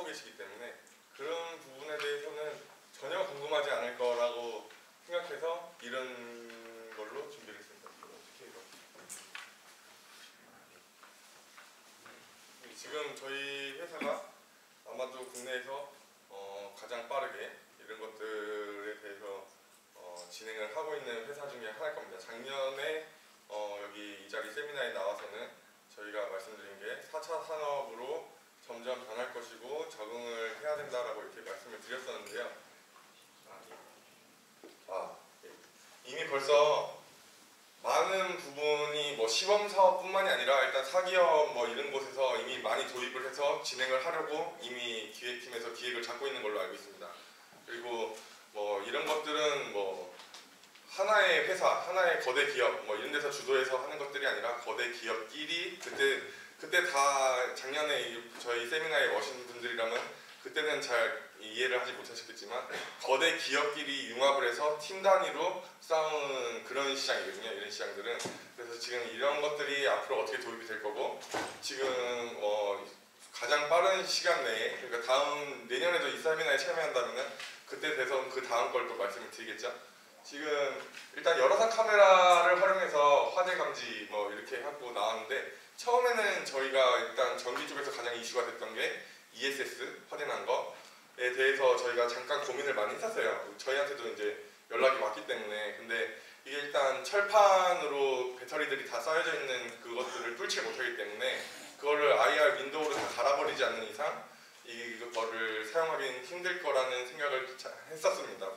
하고 계시기 때문에 그런 부분에 대해서는 전혀 궁금하지 않을 거라고 생각해서 이런 걸로 준비를 했습니다. 지금 저희 회사가 아마도 국내에서 가장 빠르게 이런 것들에 대해서 진행을 하고 있는 회사 중에 하나일 겁니다. 작년에 여기 이 자리 세미나에 나와서는 저희가 말씀드린 게 4차 산업으로 점점 변할 것이고 적응을 해야 된다라고 이렇게 말씀을 드렸었는데요. 이미 벌써 많은 부분이 뭐 시범 사업뿐만이 아니라 일단 사기업 뭐 이런 곳에서 이미 많이 도입을 해서 진행을 하려고 이미 기획팀에서 기획을 잡고 있는 걸로 알고 있습니다. 그리고 뭐 이런 것들은 뭐 하나의 회사, 하나의 거대 기업 뭐 이런 데서 주도해서 하는 것들이 아니라 거대 기업끼리 그때 다 작년에 저희 세미나에 오신 분들이라면 그때는 잘 이해를 하지 못하셨겠지만 거대 기업끼리 융합을 해서 팀 단위로 싸우는 그런 시장이거든요. 이런 시장들은. 그래서 지금 이런 것들이 앞으로 어떻게 도입이 될 거고 지금 가장 빠른 시간 내에 그러니까 내년에도 이 세미나에 참여한다면은 그때 돼서 그 다음 걸 또 말씀을 드리겠죠. 지금 일단 열화상 카메라를 활용해서 화재 감지 뭐 이렇게 하고 나왔는데 처음에는 저희가 일단 전기 쪽에서 가장 이슈가 됐던 게 ESS 확인한 거에 대해서 저희가 잠깐 고민을 많이 했었어요. 저희한테도 이제 연락이 왔기 때문에. 근데 이게 일단 철판으로 배터리들이 다 쌓여져 있는 그것들을 뚫지 못하기 때문에 그거를 IR 윈도우로 다 갈아버리지 않는 이상 이거를 사용하기는 힘들 거라는 생각을 했었습니다.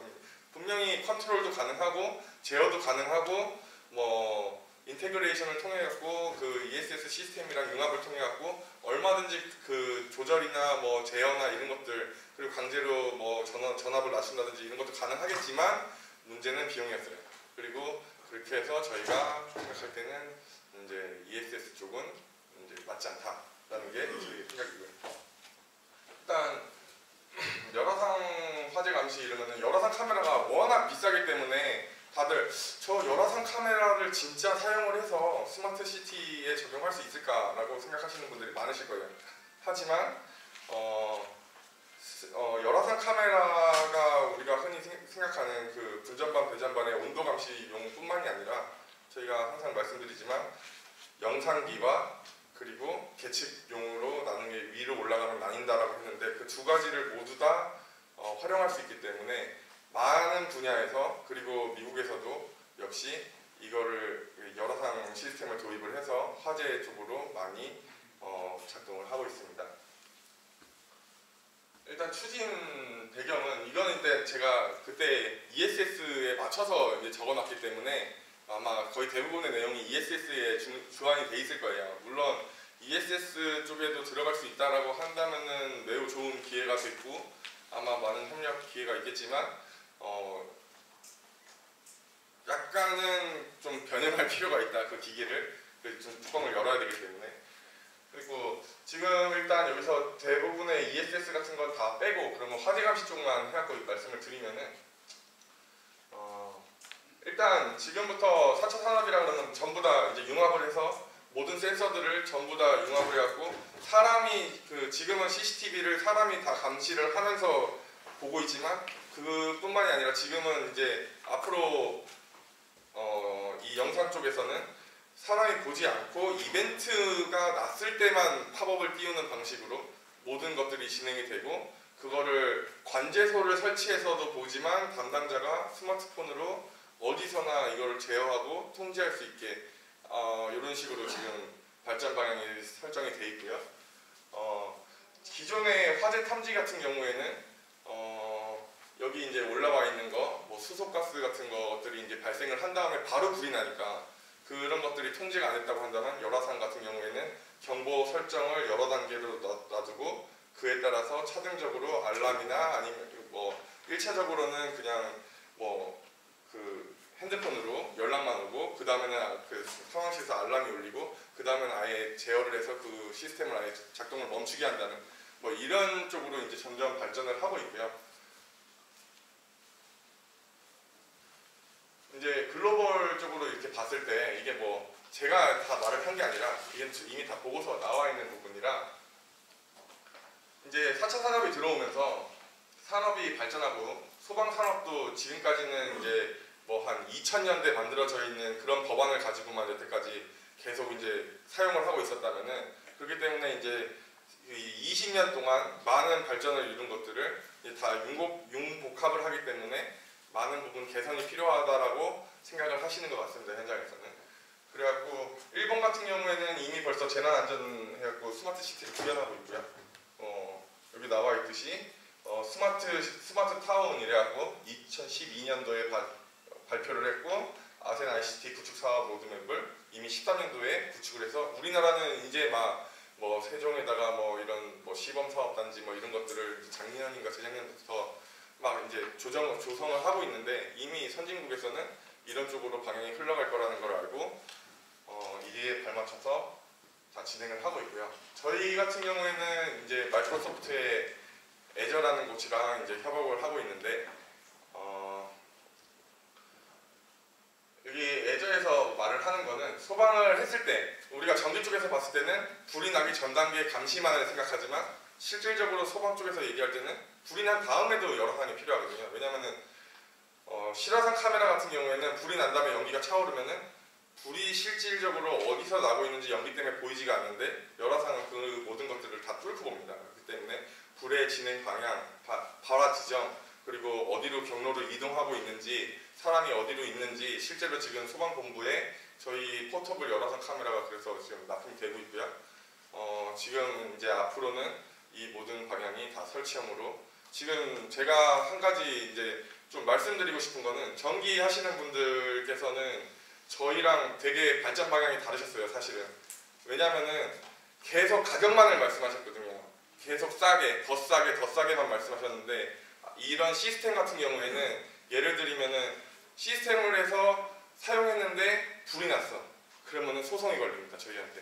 분명히 컨트롤도 가능하고 제어도 가능하고 뭐 인테그레이션을 통해 갖고 그 ESS 시스템이랑 융합을 통해 갖고 얼마든지 그 조절이나 뭐 제어나 이런 것들 그리고 강제로 뭐 전압을 낮춘다든지 이런 것도 가능하겠지만 문제는 비용이었어요. 그리고 그렇게 해서 저희가 생각할 때는 이제 ESS 쪽은 이제 맞지 않다라는 게 저희 생각이고요. 일단 열화상 화재 감시 이러면은 열화상 카메라가 워낙 비싸기 때문에 다들 저 열화상 카메라를 진짜 사용을 해서 스마트 시티에 적용할 수 있을까라고 생각하시는 분들이 많으실 거예요. 하지만 열화상 카메라가 우리가 흔히 생각하는 그 분전반, 배전반의 온도 감시용뿐만이 아니라 저희가 항상 말씀드리지만 영상기와 그리고 계측용으로 나눈 게 위로 올라가면 나뉜다라고 했는데 그 두 가지를 모두 다 활용할 수 있기 때문에 많은 분야에서 그리고 미국에서도 역시 이거를 열화상 시스템을 도입을 해서 화재 쪽으로 많이 작동을 하고 있습니다. 일단 추진 배경은 이거는 이제 제가 그때 ESS에 맞춰서 이제 적어놨기 때문에 아마 거의 대부분의 내용이 ESS에 주안이 돼 있을 거예요. 물론 ESS 쪽에도 들어갈 수 있다라고 한다면은 매우 좋은 기회가 됐고 아마 많은 협력 기회가 있겠지만 약간은 좀 변형할 필요가 있다. 그 기계를 좀 뚜껑을 열어야 되기 때문에. 그리고 지금 일단 여기서 대부분의 ESS 같은 건 다 빼고 그러면 화재 감시 쪽만 해갖고 말씀을 드리면은 일단 지금부터 4차 산업이라는 건 전부 다 이제 융합을 해서 모든 센서들을 전부 다 융합을 해갖고 사람이 지금은 CCTV를 사람이 다 감시를 하면서 보고 있지만 그뿐만이 아니라 지금은 이제 앞으로 이 영상 쪽에서는 사람이 보지 않고 이벤트가 났을 때만 팝업을 띄우는 방식으로 모든 것들이 진행이 되고 그거를 관제소를 설치해서도 보지만 담당자가 스마트폰으로 어디서나 이걸 제어하고 통제할 수 있게 이런 식으로 지금 발전 방향이 설정이 되어 있고요. 기존의 화재 탐지 같은 경우에는 여기 이제 올라와 있는 뭐 수소가스 같은 것들이 이제 발생을 한 다음에 바로 불이 나니까 그런 것들이 통제가 안 됐다고 한다면 열화상 같은 경우에는 경보 설정을 여러 단계로 놔두고 그에 따라서 차등적으로 알람이나 아니면 뭐 1차적으로는 그냥 뭐 그 핸드폰으로 연락만 오고 그 다음에는 그 상황실에서 알람이 울리고 그 다음에는 아예 제어를 해서 그 시스템을 아예 작동을 멈추게 한다는 뭐 이런 쪽으로 이제 점점 발전을 하고 있고요. 이제 글로벌적으로 이렇게 봤을 때 이게 뭐 제가 다 말을 한 게 아니라 이게 이미 다 보고서 나와 있는 부분이라 이제 4차 산업이 들어오면서 산업이 발전하고 소방 산업도 지금까지는 이제 뭐 한 2000년대 만들어져 있는 그런 법안을 가지고만 여태까지 계속 이제 사용을 하고 있었다면은, 그렇기 때문에 이제 20년 동안 많은 발전을 이룬 것들을 이제 다 융복합을 하기 때문에 많은 부분 개선이 필요하다라고 생각을 하시는 것 같습니다, 현장에서는. 그래갖고 일본 같은 경우에는 이미 벌써 재난안전해갖고 스마트 시티를 구현하고 있고요. 여기 나와 있듯이 스마트 타운 이래갖고 2012년도에 발표를 했고, 아세안 ICT 구축 사업 로드맵을 이미 13년도에 구축을 해서, 우리나라는 이제 막 뭐 세종에다가 뭐 이런 뭐 시범 사업 단지 뭐 이런 것들을 작년인가 재작년부터 막 이제 조성을 하고 있는데, 이미 선진국에서는 이런 쪽으로 방향이 흘러갈 거라는 걸 알고 이에 발맞춰서 다 진행을 하고 있고요. 저희 같은 경우에는 이제 마이크로소프트의 애저라는 곳이랑 이제 협업을 하고 있는데, 여기 애저에서 말을 하는 거는, 소방을 했을 때 우리가 전기 쪽에서 봤을 때는 불이 나기 전 단계에 감시만을 생각하지만, 실질적으로 소방 쪽에서 얘기할 때는 불이 난 다음에도 여러 사항이 필요하거든요. 왜냐면은 실화상 카메라 같은 경우에는 불이 난 다음에 연기가 차오르면은 불이 실질적으로 어디서 나고 있는지 연기 때문에 보이지가 않는데, 열화상은 그 모든 것들을 다 뚫고 봅니다. 그렇기 때문에 불의 진행 방향, 발화 지점, 그리고 어디로 경로를 이동하고 있는지, 사람이 어디로 있는지, 실제로 지금 소방본부에 저희 포터블 열화상 카메라가 그래서 지금 납품이 되고 있고요. 지금 이제 앞으로는 이 모든 방향이 다 설치형으로, 지금 제가 한 가지 이제 좀 말씀드리고 싶은 거는, 전기 하시는 분들께서는 저희랑 되게 발전 방향이 다르셨어요, 사실은. 왜냐면은 계속 가격만을 말씀하셨거든요. 계속 싸게, 더 싸게, 더 싸게만 말씀하셨는데, 이런 시스템 같은 경우에는 예를 들면은 시스템을 해서 사용했는데 불이 났어. 그러면은 소송이 걸립니다, 저희한테.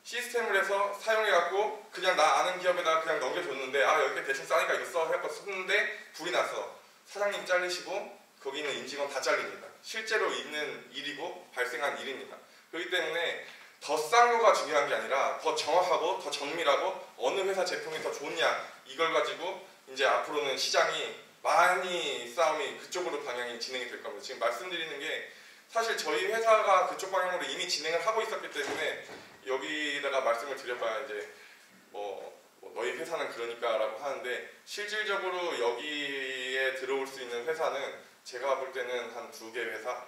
시스템을 해서 사용해갖고 그냥 나 아는 기업에다가 그냥 넘겨줬는데, 여기 대충 싸니까 이거 써 해갖고 썼는데 불이 났어. 사장님 잘리시고 거기 있는 임직원 다 잘립니다. 실제로 있는 일이고 발생한 일입니다. 그렇기 때문에 더 싼 거가 중요한 게 아니라 더 정확하고 더 정밀하고 어느 회사 제품이 더 좋냐, 이걸 가지고 이제 앞으로는 시장이 많이 싸움이 그쪽으로 방향이 진행이 될 겁니다. 지금 말씀드리는 게 사실 저희 회사가 그쪽 방향으로 이미 진행을 하고 있었기 때문에 여기다가 말씀을 드려봐야 이제 뭐 너희 회사는 그러니까 라고 하는데, 실질적으로 여기에 들어올 수 있는 회사는 제가 볼 때는 한 2개 회사,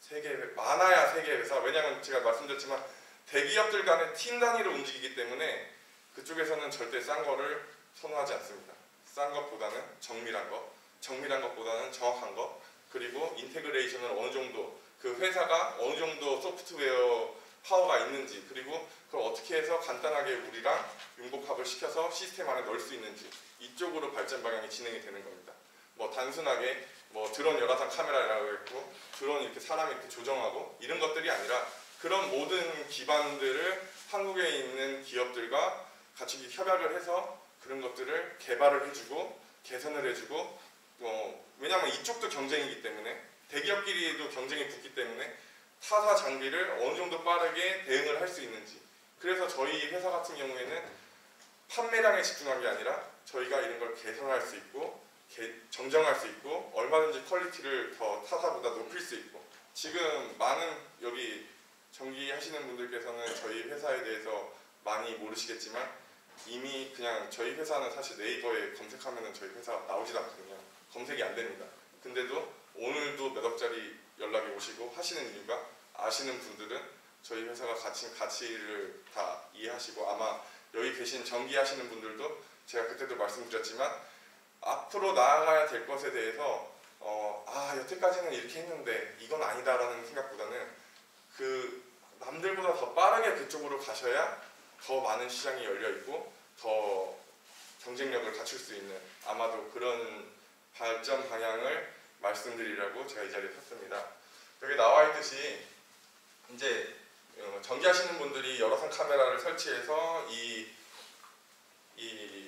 3개, 많아야 3개 회사. 왜냐하면 제가 말씀드렸지만 대기업들 간의 팀 단위로 움직이기 때문에 그쪽에서는 절대 싼 거를 선호하지 않습니다. 싼 것보다는 정밀한 것, 정밀한 것보다는 정확한 것, 그리고 인테그레이션을 어느 정도, 그 회사가 어느 정도 소프트웨어 파워가 있는지, 그리고 그걸 어떻게 해서 간단하게 우리랑 융복합을 시켜서 시스템 안에 넣을 수 있는지, 이쪽으로 발전 방향이 진행이 되는 겁니다. 뭐 단순하게 뭐 드론 열화상 카메라라고 했고 드론 이렇게 사람이 이렇게 조정하고 이런 것들이 아니라, 그런 모든 기반들을 한국에 있는 기업들과 같이 협약을 해서 그런 것들을 개발을 해주고 개선을 해주고, 왜냐하면 이쪽도 경쟁이기 때문에, 대기업끼리도 경쟁이 붙기 때문에 타사 장비를 어느 정도 빠르게 대응을 할 수 있는지. 그래서 저희 회사 같은 경우에는 판매량에 집중한 게 아니라 저희가 이런 걸 개선할 수 있고 정정할 수 있고 얼마든지 퀄리티를 더 타사보다 높일 수 있고. 지금 많은 여기 전기 하시는 분들께서는 저희 회사에 대해서 많이 모르시겠지만, 이미 그냥 저희 회사는 사실 네이버에 검색하면 저희 회사 나오지도 않거든요. 검색이 안 됩니다. 근데도 오늘도 몇 억짜리 연락이 오시고 하시는 이유가, 아시는 분들은 저희 회사가 가진 가치를 다 이해하시고, 아마 여기 계신 전기 하시는 분들도 제가 그때도 말씀드렸지만 앞으로 나아가야 될 것에 대해서 여태까지는 이렇게 했는데 이건 아니다라는 생각보다는, 그 남들보다 더 빠르게 그쪽으로 가셔야 더 많은 시장이 열려있고 더 경쟁력을 갖출 수 있는, 아마도 그런 발전 방향을 말씀드리려고 제가 이 자리에 섰습니다. 여기 나와 있듯이 이제 전기하시는 분들이 열화상 카메라를 설치해서 이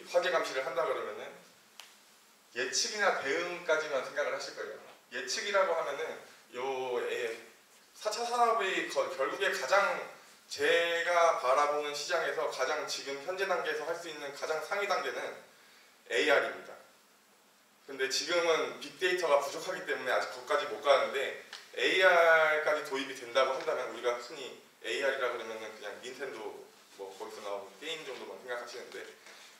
화재 감시를 한다 그러면은 예측이나 대응까지만 생각을 하실 거예요. 예측이라고 하면은 4차 산업이 결국에 가장 제가 바라보는 시장에서 가장 지금 현재 단계에서 할 수 있는 가장 상위 단계는 AR입니다. 근데 지금은 빅데이터가 부족하기 때문에 아직 거기까지 못 가는데 AR까지 도입이 된다고 한다면 우리가 흔히 AR이라 그러면은 그냥 닌텐도 뭐 거기서 나오는 게임 정도만 생각하시는데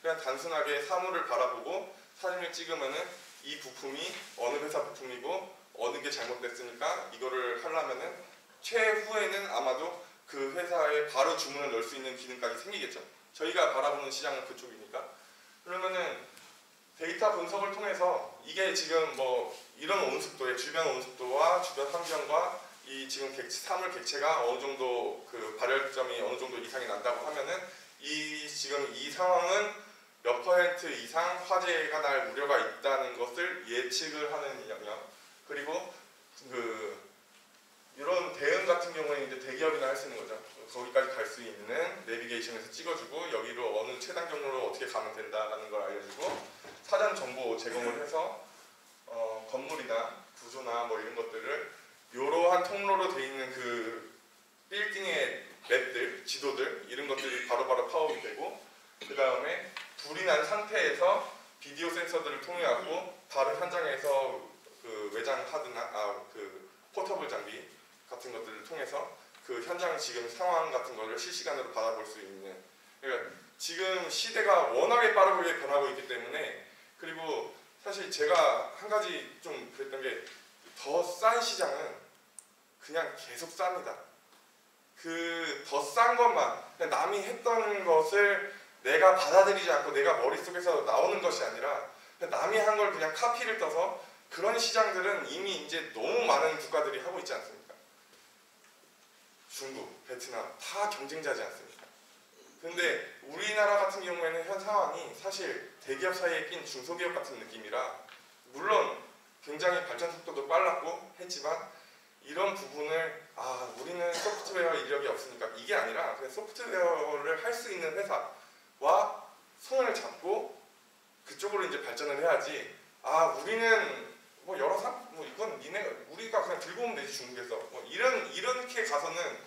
그냥 단순하게 사물을 바라보고 사진을 찍으면은 이 부품이 어느 회사 부품이고 어느 게 잘못됐으니까 이거를 하려면은 최후에는 아마도 그 회사에 바로 주문을 넣을 수 있는 기능까지 생기겠죠. 저희가 바라보는 시장은 그쪽이니까. 그러면은 데이터 분석을 통해서 이게 지금 뭐 이런 온습도의 주변 온습도와 주변 환경과 이 지금 사물 객체가 어느 정도 그 발열점이 어느 정도 이상이 난다고 하면은 이 지금 이 상황은 몇 퍼센트 이상 화재가 날 우려가 있다는 것을 예측을 하는 영역. 그리고 그 이런 대응 같은 경우에는 이제 대기업이나 할 수 있는 거죠. 거기까지 갈 수 있는 내비게이션에서 찍어주고 여기로 어느 최단 경로로 어떻게 가면 된다라는 걸 알려주고 사전 정보 제공을 해서 건물이나 구조나 뭐 이런 것들을 이러한 통로로 돼 있는 그 빌딩의 맵들, 지도들 이런 것들이 바로바로 파악이 되고 그 다음에 불이 난 상태에서 비디오 센서들을 통해 갖고 다른 현장에서 그 외장 하드나 그 포터블 장비 같은 것들을 통해서 그 현장 지금 상황 같은 거를 실시간으로 받아볼 수 있는 그러니까 지금 시대가 워낙에 빠르게 변하고 있기 때문에 그리고 사실 제가 한 가지 좀 그랬던 게 더 싼 시장은 그냥 계속 쌉니다. 그 더 싼 것만 그냥 남이 했던 것을 내가 받아들이지 않고 내가 머릿속에서 나오는 것이 아니라 그냥 남이 한 걸 그냥 카피를 떠서 그런 시장들은 이미 이제 너무 많은 국가들이 하고 있지 않습니까? 중국, 베트남 다 경쟁자지 않습니까? 근데 우리나라 같은 경우에는 현 상황이 사실 대기업 사이에 낀 중소기업 같은 느낌이라 물론 굉장히 발전 속도도 빨랐고 했지만 이런 부분을 우리는 소프트웨어 인력이 없으니까 이게 아니라 그냥 소프트웨어를 할 수 있는 회사와 손을 잡고 그쪽으로 이제 발전을 해야지 우리는 뭐 여러 뭐 이건 우리가 그냥 들고 오면 되지 중국에서 뭐 이렇게 가서는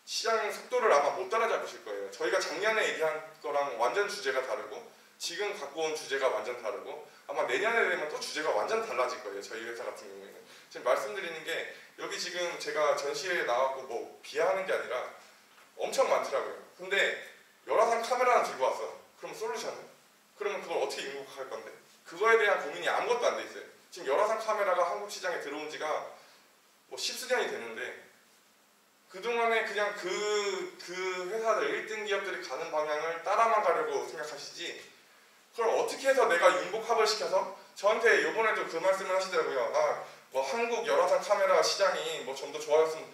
시장 속도를 아마 못 따라잡으실 거예요. 저희가 작년에 얘기한 거랑 완전 주제가 다르고 지금 갖고 온 주제가 완전 다르고 아마 내년에 되면 또 주제가 완전 달라질 거예요. 저희 회사 같은 경우에는 지금 말씀드리는 게 여기 지금 제가 전시회에 나왔고 뭐 비하하는 게 아니라 엄청 많더라고요. 근데 열화상 카메라는 들고 왔어. 그럼 솔루션은? 그러면 그걸 어떻게 입력할 건데? 그거에 대한 고민이 아무것도 안 돼 있어요. 지금 열화상 카메라가 한국 시장에 들어온 지가 뭐 10수년이 됐는데 그동안에 그냥 그 회사들 1등 기업들이 가는 방향을 따라만 가려고 생각하시지 그걸 어떻게 해서 내가 융복합을 시켜서 저한테 요번에도 그 말씀을 하시더라고요. 뭐 한국 열화상 카메라 시장이 뭐 좀 더 좋아졌으면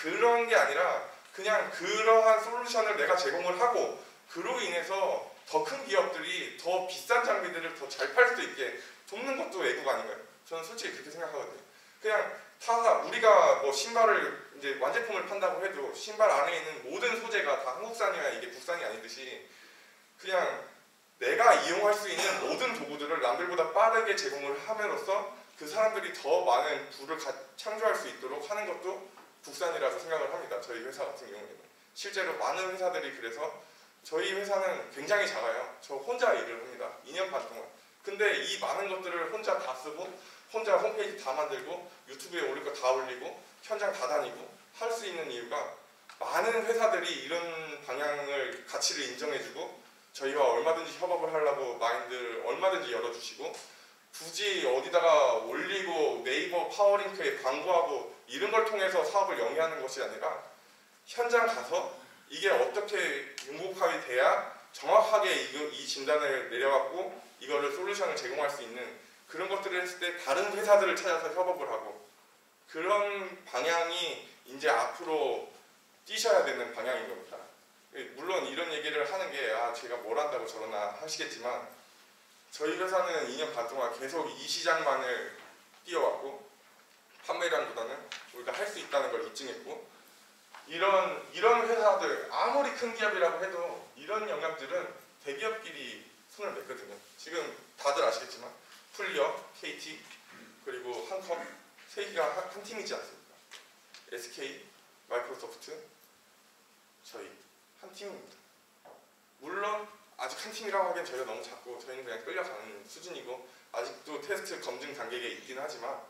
그런 게 아니라 그냥 그러한 솔루션을 내가 제공을 하고 그로 인해서 더 큰 기업들이 더 비싼 장비들을 더 잘 팔 수 있게 돕는 것도 애국 아닌가요? 저는 솔직히 그렇게 생각하거든요. 그냥 우리가 뭐 신발을 이제 완제품을 판다고 해도 신발 안에 있는 모든 소재가 다 한국산이야 이게 국산이 아니듯이 그냥 내가 이용할 수 있는 모든 도구들을 남들보다 빠르게 제공을 함으로써 그 사람들이 더 많은 부를 창조할 수 있도록 하는 것도 국산이라고 생각을 합니다. 저희 회사 같은 경우에는 실제로 많은 회사들이 그래서 저희 회사는 굉장히 작아요. 저 혼자 일을 합니다. 2년 반 동안. 근데 이 많은 것들을 혼자 다 쓰고 혼자 홈페이지 다 만들고 유튜브에 올릴 거 다 올리고 현장 다 다니고 할 수 있는 이유가 많은 회사들이 이런 방향을 가치를 인정해주고 저희와 얼마든지 협업을 하려고 마인드를 얼마든지 열어주시고 굳이 어디다가 올리고 네이버 파워링크에 광고하고 이런 걸 통해서 사업을 영위하는 것이 아니라 현장 가서 이게 어떻게 융복합이 돼야 정확하게 이 진단을 내려갖고 이거를 솔루션을 제공할 수 있는 그런 것들을 했을 때 다른 회사들을 찾아서 협업을 하고 그런 방향이 이제 앞으로 뛰셔야 되는 방향인 겁니다. 물론 이런 얘기를 하는 게 제가 뭘 한다고 저러나 하시겠지만 저희 회사는 2년 반 동안 계속 이 시장만을 뛰어왔고 판매량보다는 우리가 할 수 있다는 걸 입증했고 이런 회사들 아무리 큰 기업이라고 해도 이런 영역들은 대기업끼리 손을 맺거든요. 지금 다들 아시겠지만 플리어, KT 그리고 한컴 세 개가 한 팀이지 않습니까? SK, 마이크로소프트 저희 한 팀입니다. 물론 아직 한 팀이라고 하기엔 저희가 너무 작고 저희는 그냥 끌려가는 수준이고 아직도 테스트 검증 단계에 있긴 하지만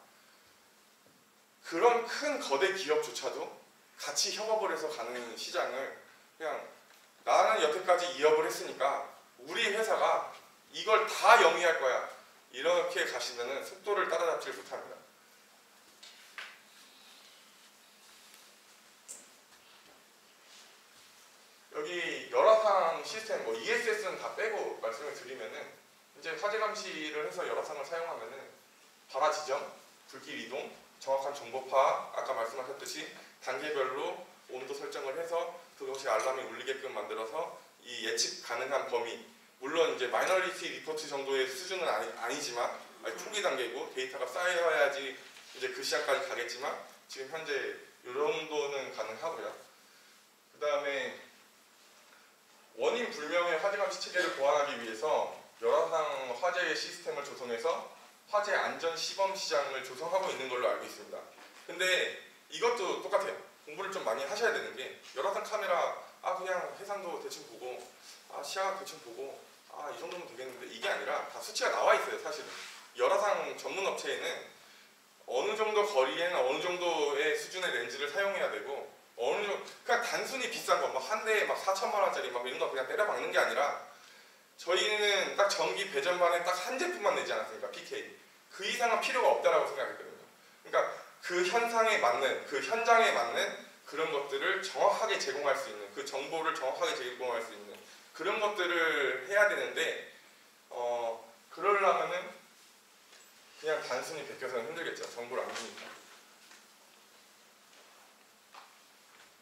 그런 큰 거대 기업조차도 같이 협업을 해서 가는 시장을 그냥 나는 여태까지 이업을 했으니까 우리 회사가 이걸 다 영위할 거야 이렇게 가시면은 속도를 따라잡지 못합니다. 여기 열화상 시스템, 뭐 ESS는 다 빼고 말씀을 드리면은 이제 화재 감시를 해서 열화상을 사용하면은 발화 지점, 불길 이동, 정확한 정보 파악, 아까 말씀하셨듯이 단계별로 온도 설정을 해서 그것이 알람이 울리게끔 만들어서 이 예측 가능한 범위, 물론 이제 마이너리티 리포트 정도의 수준은 아니지만 초기 단계고 데이터가 쌓여야지 이제 그 시간까지 가겠지만 지금 현재 이 정도는 가능하고요. 그 다음에 원인 불명의 화재 감시 체계를 보완하기 위해서 열화상 화재 시스템을 조성해서 화재 안전 시범 시장을 조성하고 있는 걸로 알고 있습니다. 근데 이것도 똑같아요. 공부를 좀 많이 하셔야 되는 게 열화상 카메라 그냥 해상도 대충 보고 시야각 대충 보고 이 정도면 되겠는데 이게 아니라 다 수치가 나와 있어요. 사실은 열화상 전문 업체에는 어느 정도 거리에는 어느 정도의 수준의 렌즈를 사용해야 되고 어느 정도 그냥 단순히 비싼 거 막 한 대에 막 4천만 원짜리 막 이런 거 그냥 때려 박는 게 아니라 저희는 딱 전기 배전반에 딱 한 제품만 내지 않았습니까? PK. 그 이상은 필요가 없다라고 생각했거든요. 그러니까 그 현상에 맞는, 그 현장에 맞는 그런 것들을 정확하게 제공할 수 있는, 그 정보를 정확하게 제공할 수 있는 그런 것들을 해야 되는데 그러려면은 그냥 단순히 베껴서는 힘들겠죠. 정보를 안 주니까.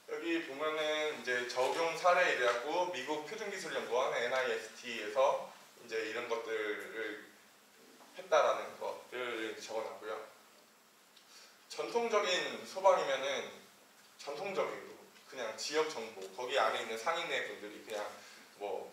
여기 보면은 이제 적용 사례이라고 미국 표준기술연구원 NIST에서 이제 이런 것들을 했다라는 것들을 적어놨고요. 전통적인 소방이면은 전통적이고 그냥 지역 정보 거기 안에 있는 상인의 분들이 그냥 뭐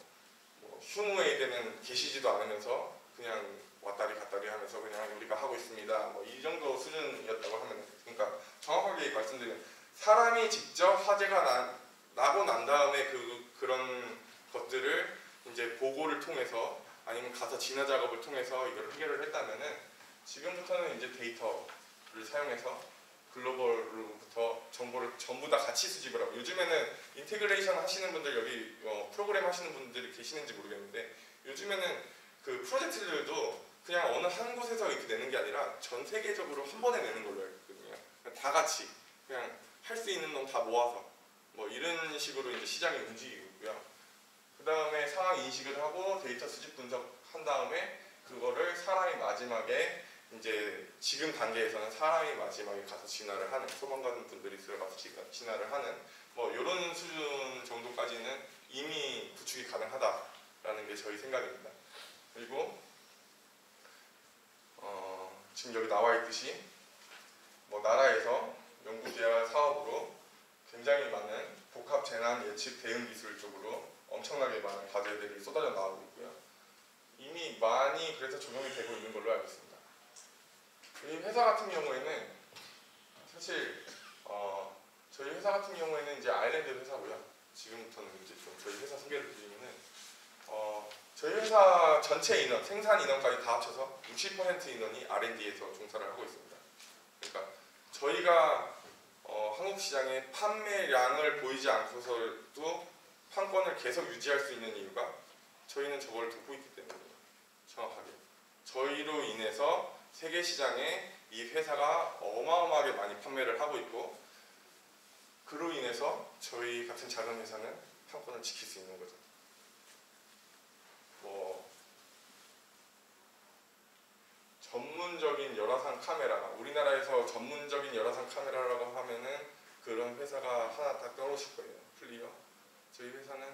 휴무에 되면 계시지도 않으면서 그냥 왔다리 갔다리 하면서 그냥 우리가 하고 있습니다. 뭐 이 정도 수준이었다고 하면 그러니까 정확하게 말씀드리면 사람이 직접 화재가 나고 난 다음에 그런 것들을 이제 보고를 통해서 아니면 가서 진화 작업을 통해서 이걸 해결을 했다면은 지금부터는 이제 데이터를 사용해서 글로벌로부터 정보를 전부 다 같이 수집을 하고 요즘에는 인테그레이션 하시는 분들 여기 프로그램 하시는 분들이 계시는지 모르겠는데 요즘에는 그 프로젝트들도 그냥 어느 한 곳에서 이렇게 내는 게 아니라 전 세계적으로 한 번에 내는 걸로 알고 있거든요. 다 같이 그냥 할 수 있는 놈 다 모아서 뭐 이런 식으로 이제 시장이 움직이고 있고요. 그 다음에 상황 인식을 하고 데이터 수집 분석한 다음에 그거를 사람이 마지막에 이제 지금 단계에서는 사람이 마지막에 가서 진화를 하는 소방관 분들이 들어가서 진화를 하는 뭐 이런 수준 정도까지는 이미 구축이 가능하다라는 게 저희 생각입니다. 그리고 지금 여기 나와 있듯이 뭐 나라에서 연구개발 사업으로 굉장히 많은 복합 재난 예측 대응 기술 쪽으로 엄청나게 많은 과제들이 쏟아져 나오고 있고요. 이미 많이 그래서 적용이 되고 있는 걸로 알고 있습니다. 이 회사 같은 경우에는 사실 저희 회사 같은 경우에는 이제 아일랜드 회사고요. 지금부터는 이제 좀 저희 회사 소개를 드리면은 저희 회사 전체 인원, 생산 인원까지 다 합쳐서 60% 인원이 R&D에서 종사를 하고 있습니다. 그러니까 저희가 한국 시장에 판매량을 보이지 않고서도 판권을 계속 유지할 수 있는 이유가 저희는 저걸 돕고 있기 때문이에요. 정확하게. 저희로 인해서 세계 시장에 이 회사가 어마어마하게 많이 판매를 하고 있고 그로 인해서 저희 같은 작은 회사는 판권을 지킬 수 있는 거죠. 뭐 전문적인 열화상 카메라, 우리나라에서 전문적인 열화상 카메라라고 하면은 그런 회사가 하나 딱 떠오르실 거예요. 플리어. 저희 회사는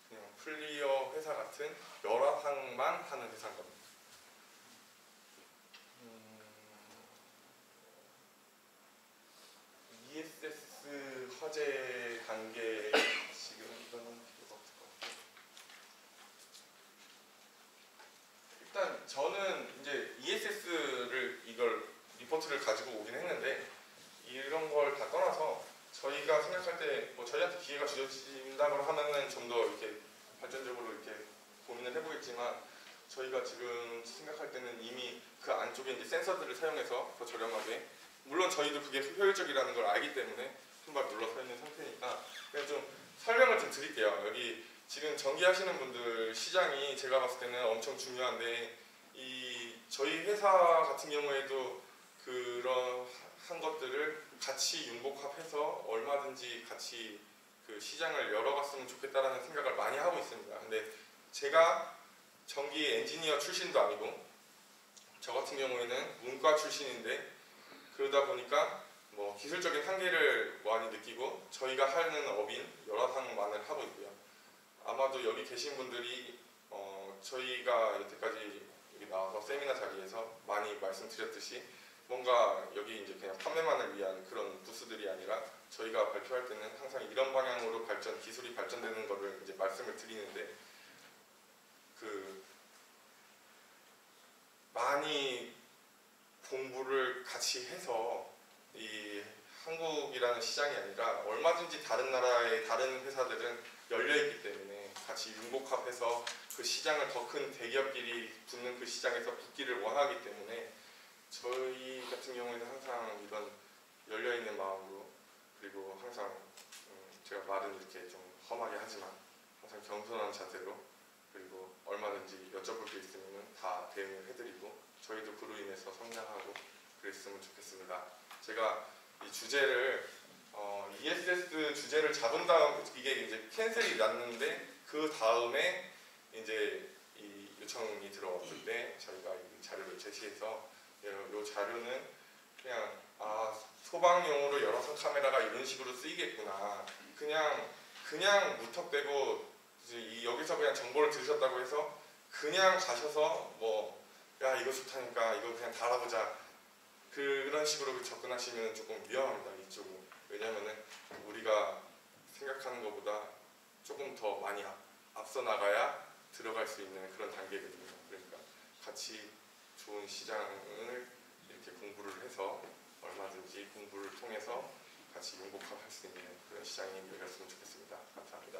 그냥 플리어 회사 같은 열화상만 하는 회사인 겁니다. ESS 화재 단계 지금 이거는 필요가 없을 것 같아요. 일단 저는 이제 ESS를 이걸 리포트를 가지고 오긴 했는데 이런 걸 다 떠나서 저희가 생각할 때 뭐 저희한테 기회가 주어진다고 하면은 좀 더 이렇게 발전적으로 이렇게 고민을 해보겠지만 저희가 지금 생각할 때는 이미 그 안쪽에 이제 센서들을 사용해서 더 저렴하게, 물론 저희도 그게 효율적이라는 걸 알기 때문에 한 발 물러서 있는 상태니까 그냥 좀 설명을 좀 드릴게요. 여기 지금 전기하시는 분들 시장이 제가 봤을 때는 엄청 중요한데, 이 저희 회사 같은 경우에도 그런 한 것들을 같이 융복합해서 얼마든지 같이 그 시장을 열어갔으면 좋겠다라는 생각을 많이 하고 있습니다. 근데 제가 전기 엔지니어 출신도 아니고 저 같은 경우에는 문과 출신인데, 그러다 보니까 뭐 기술적인 한계를 많이 느끼고 저희가 하는 업인 열화상만을 하고 있고요. 아마도 여기 계신 분들이 저희가 여태까지 여기 나와서 세미나 자리에서 많이 말씀드렸듯이 뭔가 여기 이제 그냥 판매만을 위한 그런 부스들이 아니라 저희가 발표할 때는 항상 이런 방향으로 기술이 발전되는 거를 이제 말씀을 드리는데, 그 많이 공부를 같이 해서 이 한국이라는 시장이 아니라 얼마든지 다른 나라의 다른 회사들은 열려있기 때문에 같이 융복합해서 그 시장을 더 큰 대기업끼리 붙는 그 시장에서 붙기를 원하기 때문에 저희 같은 경우에는 항상 이런 열려있는 마음으로, 그리고 항상 제가 말은 이렇게 좀 험하게 하지만 항상 겸손한 자세로, 그리고 얼마든지 여쭤볼 게 있으면 다 대응을 해드리고 저희도 그로 인해서 성장하고 그랬으면 좋겠습니다. 제가 이 주제를 ESS 주제를 잡은 다음 이게 이제 캔슬이 났는데, 그 다음에 이제 이 요청이 들어왔을 때 저희가 이 자료를 제시해서 이 자료는 그냥 소방용으로 열화상 카메라가 이런 식으로 쓰이겠구나, 그냥 무턱대고 이제 여기서 그냥 정보를 들으셨다고 해서 그냥 가셔서 뭐 야 이거 좋다니까 이거 그냥 달아보자 그런 식으로 접근하시면 조금 위험합니다. 이쪽은. 왜냐면은 우리가 생각하는 것보다 조금 더 많이 앞서 나가야 들어갈 수 있는 그런 단계거든요. 그러니까 같이 좋은 시장을 이렇게 공부를 해서 얼마든지 공부를 통해서 같이 융복합할 수 있는 그런 시장이 열렸으면 좋겠습니다. 감사합니다.